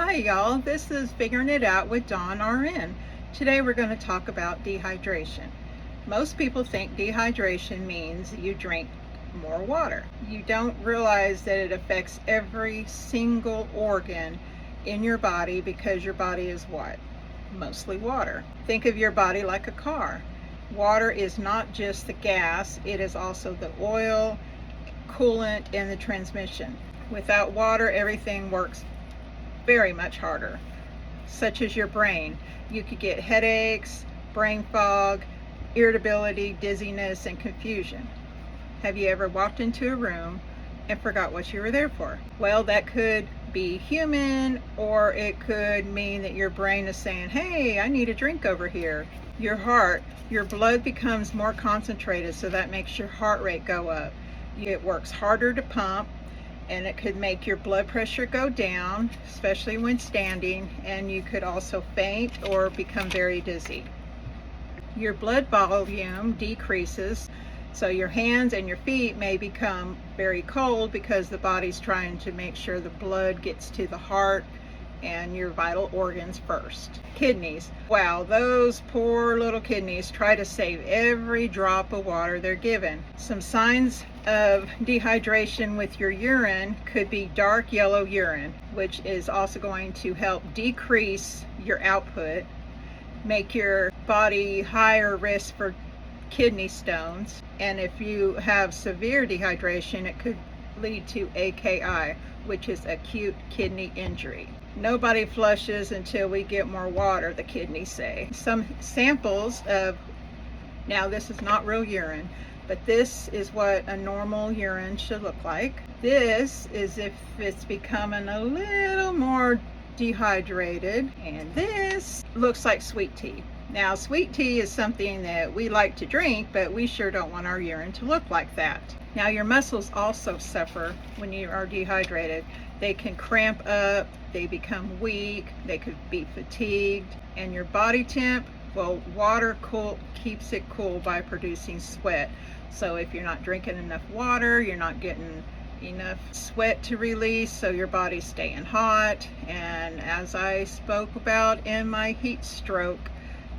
Hi y'all, this is Figuring It Out with Dawn RN. Today we're going to talk about dehydration. Most people think dehydration means you drink more water. You don't realize that it affects every single organ in your body because your body is what? Mostly water. Think of your body like a car. Water is not just the gas, it is also the oil, coolant, and the transmission. Without water, everything works very much harder, such as your brain. You could get headaches, brain fog, irritability, dizziness, and confusion. Have you ever walked into a room and forgot what you were there for? Well, that could be human, or it could mean that your brain is saying, hey, I need a drink over here. Your heart, your blood becomes more concentrated, so that makes your heart rate go up. It works harder to pump, and it could make your blood pressure go down, especially when standing, and you could also faint or become very dizzy. Your blood volume decreases, so your hands and your feet may become very cold because the body's trying to make sure the blood gets to the heart and your vital organs first. Kidneys. Wow, those poor little kidneys try to save every drop of water they're given. Some signs of dehydration with your urine could be dark yellow urine, which is also going to help decrease your output, make your body higher risk for kidney stones, and if you have severe dehydration, it could lead to AKI, which is acute kidney injury. Nobody flushes until we get more water, the kidneys say. Some samples of, now this is not real urine, but this is what a normal urine should look like. This is if it's becoming a little more dehydrated, and this looks like sweet tea. Now, sweet tea is something that we like to drink, but we sure don't want our urine to look like that. Now, your muscles also suffer when you are dehydrated. They can cramp up, they become weak, they could be fatigued, and your body temp, well, water keeps it cool by producing sweat. So if you're not drinking enough water, you're not getting enough sweat to release, so your body's staying hot. And as I spoke about in my heat stroke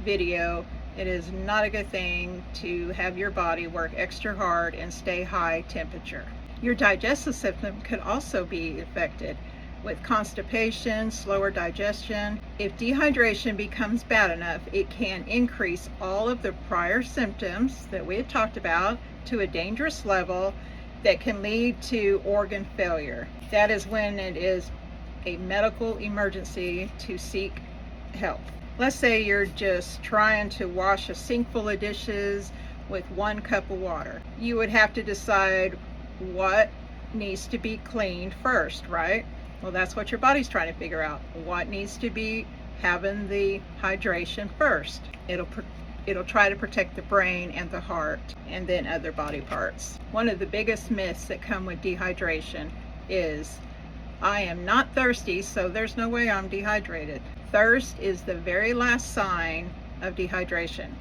video, it is not a good thing to have your body work extra hard and stay high temperature. Your digestive system could also be affected with constipation, slower digestion. If dehydration becomes bad enough, it can increase all of the prior symptoms that we had talked about to a dangerous level that can lead to organ failure. That is when it is a medical emergency to seek help. Let's say you're just trying to wash a sink full of dishes with 1 cup of water. You would have to decide what needs to be cleaned first, right? Well, that's what your body's trying to figure out. What needs to be having the hydration first? It'll try to protect the brain and the heart and then other body parts. One of the biggest myths that come with dehydration is, I am not thirsty, so there's no way I'm dehydrated. Thirst is the very last sign of dehydration.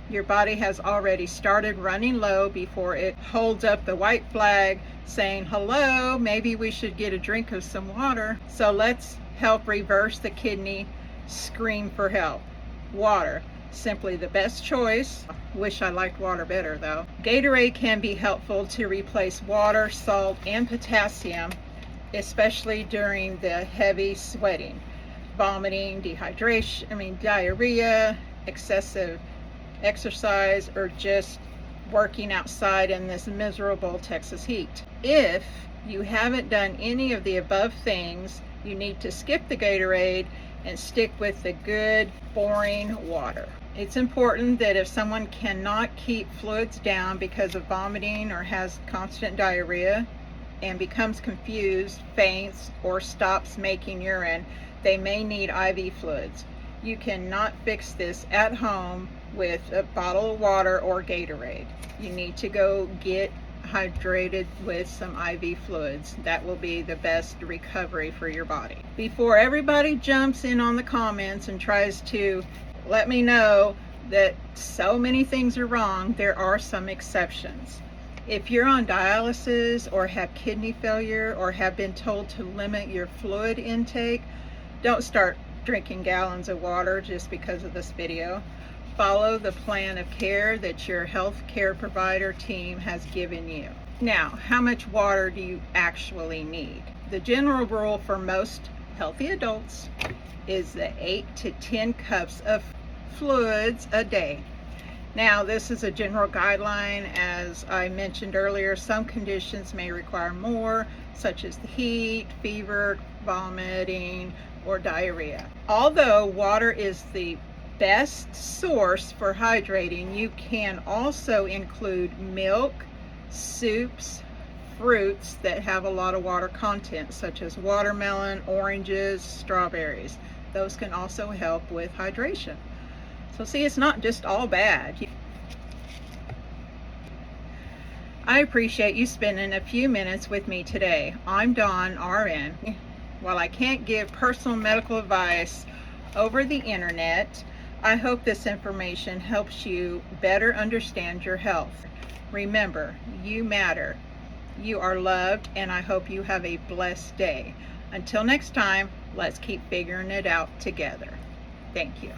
Your body has already started running low before it holds up the white flag saying, hello, maybe we should get a drink of some water. So let's help reverse the kidney scream for help. Water, simply the best choice. Wish I liked water better though. Gatorade can be helpful to replace water, salt, and potassium, especially during the heavy sweating, vomiting, diarrhea, excessive exercise, or just working outside in this miserable Texas heat. If you haven't done any of the above things, you need to skip the Gatorade and stick with the good, boring water. It's important that if someone cannot keep fluids down because of vomiting or has constant diarrhea and becomes confused, faints, or stops making urine, they may need IV fluids. You cannot fix this at home with a bottle of water or Gatorade. You need to go get hydrated with some IV fluids. That will be the best recovery for your body. Before everybody jumps in on the comments and tries to let me know that so many things are wrong, there are some exceptions. If you're on dialysis or have kidney failure or have been told to limit your fluid intake, Don't start drinking gallons of water just because of this video. Follow the plan of care that your health care provider team has given you. Now, how much water do you actually need? The general rule for most healthy adults is the 8 to 10 cups of fluids a day. Now, this is a general guideline. As I mentioned earlier, some conditions may require more, such as the heat, fever, vomiting, or diarrhea. Although water is the best source for hydrating, you can also include milk, soups, fruits that have a lot of water content, such as watermelon, oranges, strawberries. Those can also help with hydration. So see, it's not just all bad. I appreciate you spending a few minutes with me today. I'm Dawn, RN. While I can't give personal medical advice over the internet, I hope this information helps you better understand your health. Remember, you matter. You are loved, and I hope you have a blessed day. Until next time, let's keep figuring it out together. Thank you.